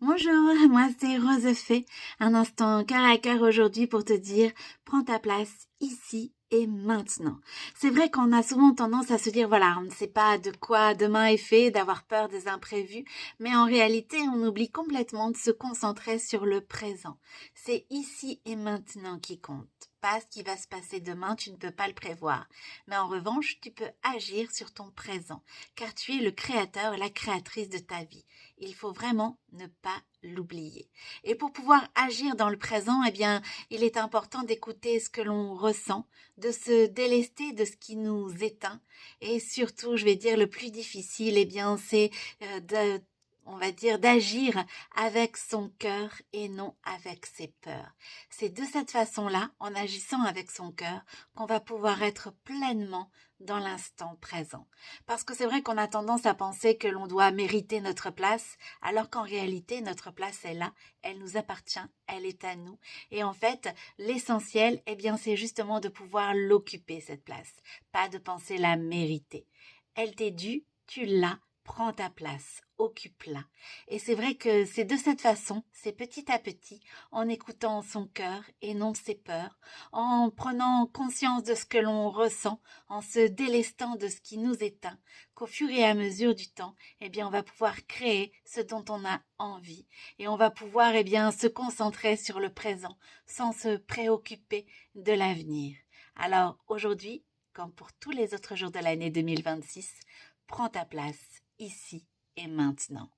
Bonjour, moi c'est Rose Fay. Un instant cœur à cœur aujourd'hui pour te dire, prends ta place ici et maintenant. C'est vrai qu'on a souvent tendance à se dire, voilà, on ne sait pas de quoi demain est fait, d'avoir peur des imprévus, mais en réalité, on oublie complètement de se concentrer sur le présent. C'est ici et maintenant qui compte. Pas ce qui va se passer demain, tu ne peux pas le prévoir. Mais en revanche, tu peux agir sur ton présent, car tu es le créateur, la créatrice de ta vie. Il faut vraiment ne pas l'oublier. Et pour pouvoir agir dans le présent, eh bien, il est important d'écouter ce que l'on ressent, de se délester de ce qui nous éteint. Et surtout, je vais dire, le plus difficile, eh bien, c'est on va dire, d'agir avec son cœur et non avec ses peurs. C'est de cette façon-là, en agissant avec son cœur, qu'on va pouvoir être pleinement dans l'instant présent. Parce que c'est vrai qu'on a tendance à penser que l'on doit mériter notre place, alors qu'en réalité, notre place est là, elle nous appartient, elle est à nous. Et en fait, l'essentiel, eh bien, c'est justement de pouvoir l'occuper, cette place, pas de penser la mériter. Elle t'est due, tu l'as, prends ta place, occupe-la. Et c'est vrai que c'est de cette façon, c'est petit à petit, en écoutant son cœur et non ses peurs, en prenant conscience de ce que l'on ressent, en se délestant de ce qui nous éteint, qu'au fur et à mesure du temps, eh bien, on va pouvoir créer ce dont on a envie et on va pouvoir, eh bien, se concentrer sur le présent sans se préoccuper de l'avenir. Alors, aujourd'hui, comme pour tous les autres jours de l'année 2026, prends ta place ici et maintenant.